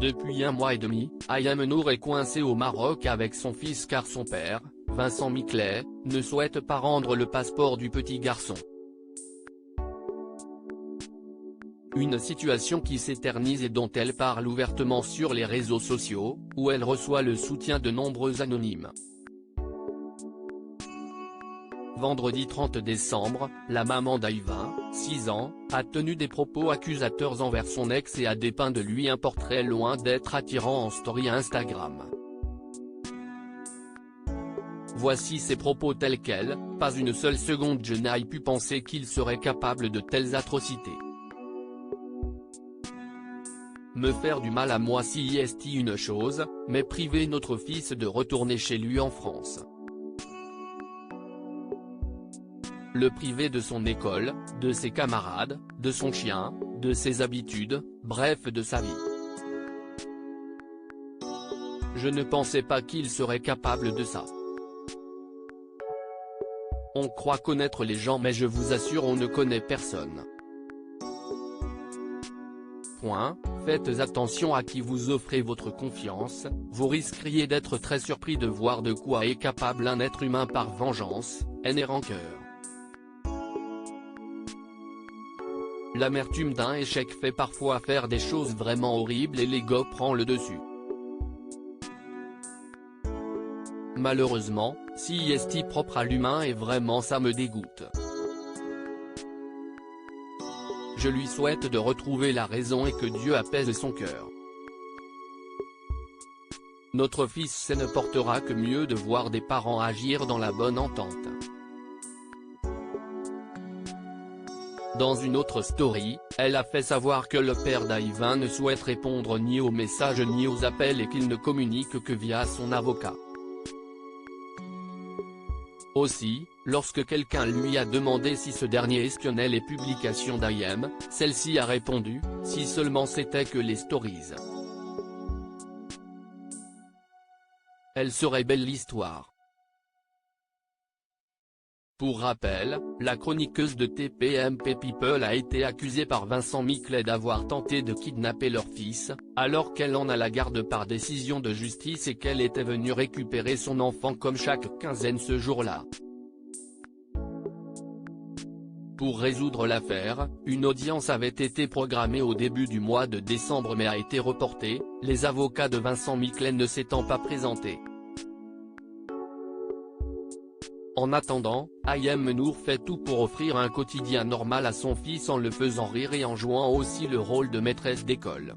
Depuis 1 mois et demi, Ayem Nour est coincé au Maroc avec son fils car son père, Vincent Miclet, ne souhaite pas rendre le passeport du petit garçon. Une situation qui s'éternise et dont elle parle ouvertement sur les réseaux sociaux, où elle reçoit le soutien de nombreux anonymes. Vendredi 30 décembre, la maman d'Ayvin, 6 ans, a tenu des propos accusateurs envers son ex et a dépeint de lui un portrait loin d'être attirant en story Instagram. Voici ses propos tels quels: pas une seule seconde je n'aille pu penser qu'il serait capable de telles atrocités. Me faire du mal à moi si est une chose, mais priver notre fils de retourner chez lui en France. Le priver de son école, de ses camarades, de son chien, de ses habitudes, bref de sa vie. Je ne pensais pas qu'il serait capable de ça. On croit connaître les gens mais je vous assure on ne connaît personne. Faites attention à qui vous offrez votre confiance, vous risqueriez d'être très surpris de voir de quoi est capable un être humain par vengeance, haine et rancœur. L'amertume d'un échec fait parfois faire des choses vraiment horribles et l'ego prend le dessus. Malheureusement, si est propre à l'humain et vraiment ça me dégoûte. Je lui souhaite de retrouver la raison et que Dieu apaise son cœur. Notre fils ne portera que mieux de voir des parents agir dans la bonne entente. Dans une autre story, elle a fait savoir que le père d'Ayvin ne souhaite répondre ni aux messages ni aux appels et qu'il ne communique que via son avocat. Aussi, lorsque quelqu'un lui a demandé si ce dernier espionnait les publications d'Ayem, celle-ci a répondu, si seulement c'était que les stories. Elle serait belle l'histoire. Pour rappel, la chroniqueuse de TPMP People a été accusée par Vincent Miclet d'avoir tenté de kidnapper leur fils, alors qu'elle en a la garde par décision de justice et qu'elle était venue récupérer son enfant comme chaque quinzaine ce jour-là. Pour résoudre l'affaire, une audience avait été programmée au début du mois de décembre mais a été reportée, les avocats de Vincent Miclet ne s'étant pas présentés. En attendant, Ayem Nour fait tout pour offrir un quotidien normal à son fils en le faisant rire et en jouant aussi le rôle de maîtresse d'école.